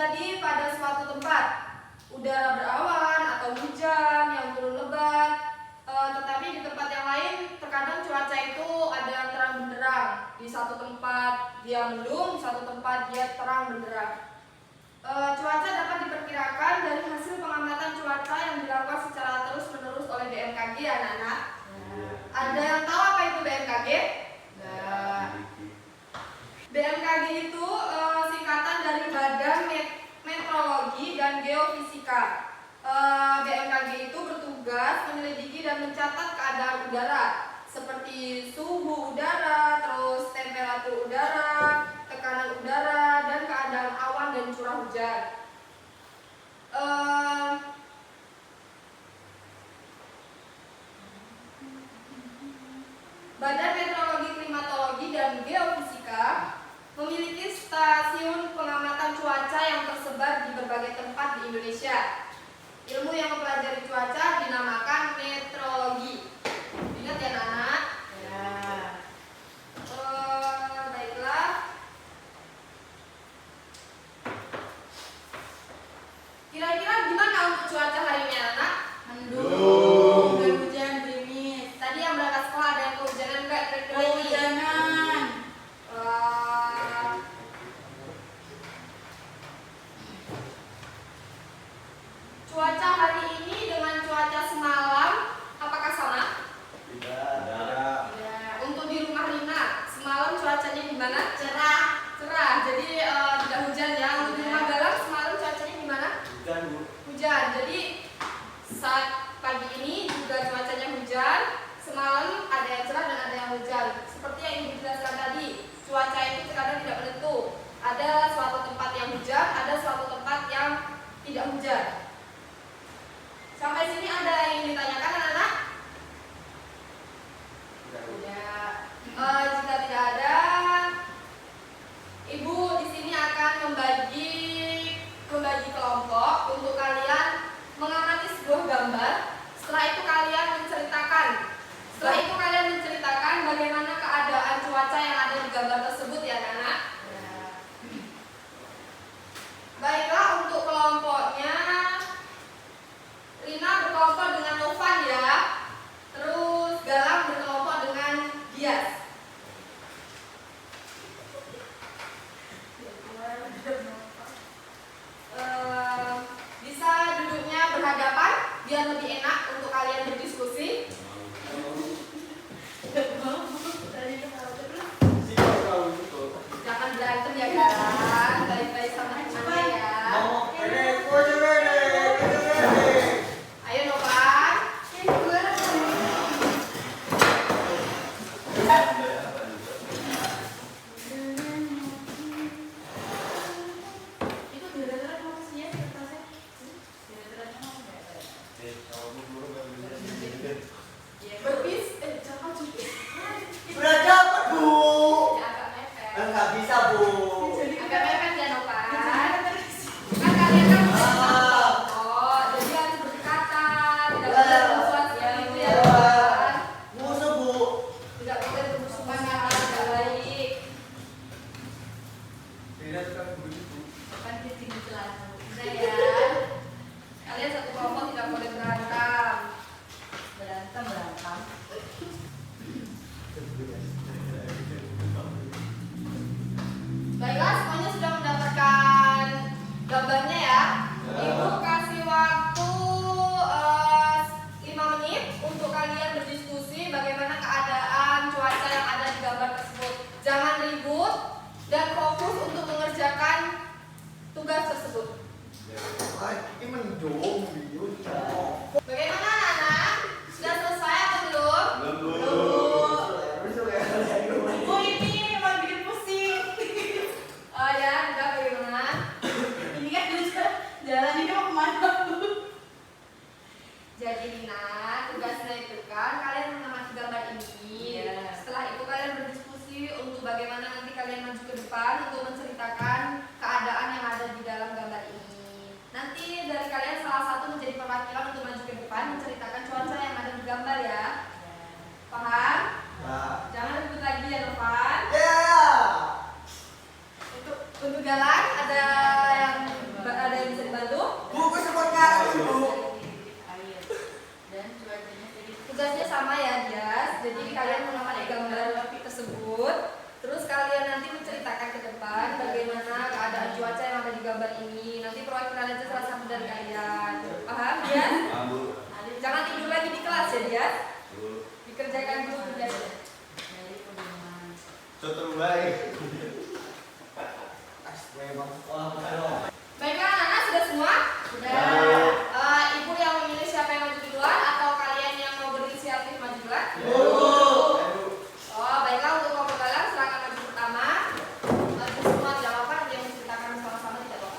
terjadi pada suatu tempat. Udara berawan atau hujan yang turun lebat. Tetapi di tempat yang lain terkadang cuaca itu ada yang terang benderang. Di satu tempat dia mendung, di satu tempat dia terang benderang. Cuaca dapat diperkirakan dari hasil pengamatan cuaca yang dilakukan secara terus-menerus oleh BMKG, anak-anak. Ada yang tahu apa itu BMKG? BMKG itu singkatan dari Badan Meteorologi dan Geofisika. BMKG itu bertugas menyelidiki dan mencatat keadaan udara seperti suhu udara, terus temperatur udara, tekanan udara, dan keadaan awan dan curah hujan. Badan Meteorologi, Klimatologi, dan Geofisika memiliki stasiun pengamatan cuaca yang tersebar di berbagai tempat di Indonesia. Ilmu yang mempelajari cuaca dinamakan meteorologi. Ingat ya, anak? Ya. Baiklah. Kira-kira gimana untuk cuaca hari ini, anak? Mendung, hujan, gerimis. Tadi yang berangkat sekolah ada yang kehujanan nggak? Kehujanan. Cuaca hari ini dengan cuaca semalam apakah sama? Tidak. Untuk di rumah Rina, semalam cuacanya gimana? Cerah. Jadi tidak hujan ya. Untuk di rumah Galang semalam cuacanya gimana? Hujan. Jadi saat pagi ini juga cuacanya hujan. Semalam ada yang cerah dan ada yang hujan. Seperti yang Ibu jelaskan tadi, cuaca itu terkadang tidak menentu. Ada suatu tempat yang hujan, ada suatu tempat yang tidak hujan. Sampai sini ada yang ingin ditanyakan, anak-anak? Tidak. Jika tidak ada, Ibu di sini akan membagi kelompok untuk kalian mengamati sebuah gambar. Setelah itu kalian menceritakan bagaimana keadaan cuaca yang ada di gambar tersebut ya, anak-anak. Baiklah, untuk kelompoknya Rina berkelompok dengan Novan ya. Terus Galang berkelompok dengan Dias. Bisa duduknya berhadapan biar lebih enak untuk kalian berdiskusi. Jangan berantem ya, Galang. Baik-baik sama temannya ya. Ayo Novan. Itu gara-gara kamu sih ya kertasnya. Berbis, jangan cuci. Berada apa, Bu? Agak mepet. Enggak bisa, Bu. Agak mepet ya, Novan. Kan kalian kan oh, jadi harus berdekatan. Tidak boleh bermusuhan seperti itu ya, Novan. Musuh, Bu. Tidak boleh bermusuhan ya, tidak baik. Bukan kucing celana. Bisa ya. Kalian satu kelompok tidak boleh berantem. Berantem. Baiklah, semuanya sudah mendapatkan gambarnya ya. Ibu kasih waktu 5 menit untuk kalian berdiskusi bagaimana keadaan cuaca yang ada di gambar tersebut. Jangan ribut dan fokus untuk mengerjakan tugas tersebut. Ini mendung, Bagaimana anak-anak? Sudah selesai atau belum? Bu, ini memang bikin pusing. Oh ya, enggak bagaimana? Ini kan jalan ini mau kemana, Bu? Jadi Rina, tugasnya itu kan kalian mengamati gambar ini. Setelah itu kalian berdiskusi untuk bagaimana nanti kalian maju ke depan untuk menceritakan keadaan yang ada di dalam gambar ini. Nanti dari kalian salah satu menjadi perwakilan untuk maju ke depan menceritakan cuaca yang ada di gambar ya. Paham? Jangan ribut lagi ya, Novan. Ya. Untuk Galang ada yang Nanti perwakilan aja salah satu dari kalian. Paham ya? Jangan tidur lagi di kelas ya dia. Dikerjakan dulu belajar. Terbaik. Baiklah anak-anak, sudah semua? Sudah. Ibu yang memilih siapa yang maju duluan atau kalian yang mau berinisiatif maju duluan? Oh, baiklah, untuk kelompok galang silakan maju pertama. Maju semua tidak apa-apa, nanti yang menceritakan sama-sama tidak apa-apa.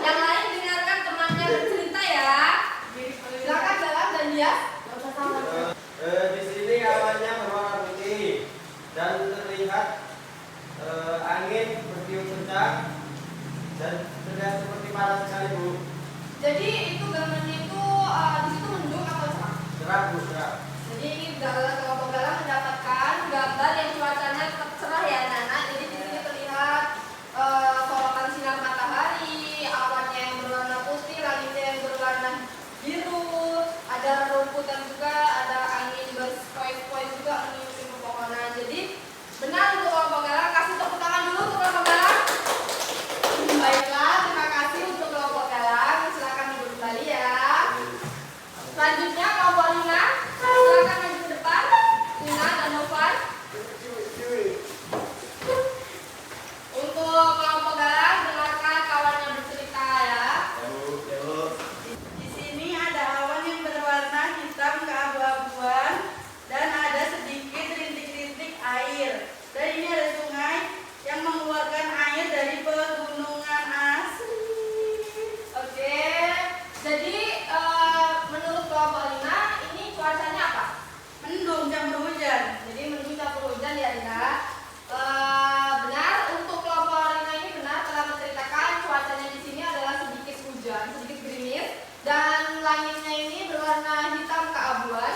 Yang lain dengarkan temannya bercerita ya. Silakan Galang dan dia. Di sini awannya berwarna putih dan terlihat angin bertiup kencang dan terlihat seperti panas sekali, Bu. Jadi itu gambarnya itu di situ mendung atau cerah? Cerah, Bu, cerah. Jadi ini kelompok galang mendapatkan gambar yang cuacanya tetap cerah ya anak-anak. Jadi di sini terlihat sorotan sinar matahari, awannya yang berwarna putih, langitnya yang berwarna biru, ada rumputan juga, ada angin berspoi-spoi juga mengelilingi pepohonan. Jadi benar untuk kelompok galang, kasih tepuk tangan dulu untuk kelompok galang. Baiklah, terima kasih untuk kelompok galang. Silakan duduk kembali ya. Selanjutnya kelompok Lina, silakan maju ke depan. Lina dan Novan. Untuk kelompok galang, dengarkan kawannya bercerita ya. Di sini ada awan yang berwarna hitam keabu-abuan dan ada sedikit rintik-rintik air. Dan ini ada sungai yang mengeluarkan air dari pegunungan asli. Oke, jadi menurut kelompok Lina ini cuacanya apa? Mendung campur hujan. Jadi mendung campur hujan ya Lina. Benar, untuk kelompok Lina ini benar telah menceritakan cuacanya di sini adalah sedikit hujan, sedikit gerimis, dan langitnya ini berwarna hitam keabuan.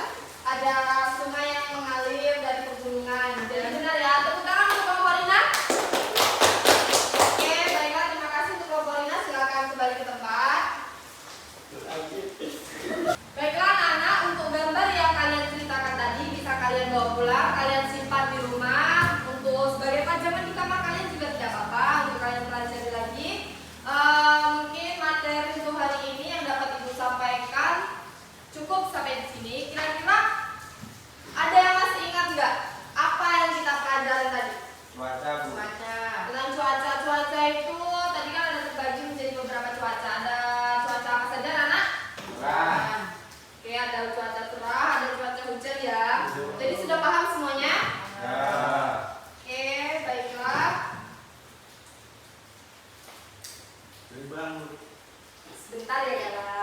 Ada sungai yang mengalir dari pegunungan. Jadi benar ya, tepuk tangan untuk kelompok Lina. Oke, baiklah, terima kasih untuk kelompok Lina. Silakan kembali ke tempat. Baiklah anak-anak, untuk gambar yang kalian ceritakan tadi bisa kalian bawa pulang, kalian simpan di rumah untuk sebagai pajangan di kamar kalian juga tidak apa-apa, untuk kalian pelajari lagi. Mungkin materi untuk hari ini yang dapat Ibu sampaikan cukup sampai di sini. Kira-kira ada yang masih ingat nggak apa yang kita pelajari tadi? Cuaca, Bu. Tentang cuaca itu tadi kan ada terbagi menjadi beberapa cuaca. Ada cuaca apa saja anak? Cerah. Oke, ada cuaca cerah, ada cuaca hujan ya. Jadi sudah paham semuanya? Ya. Oke, baiklah. Bang. Sebentar ya, Galang.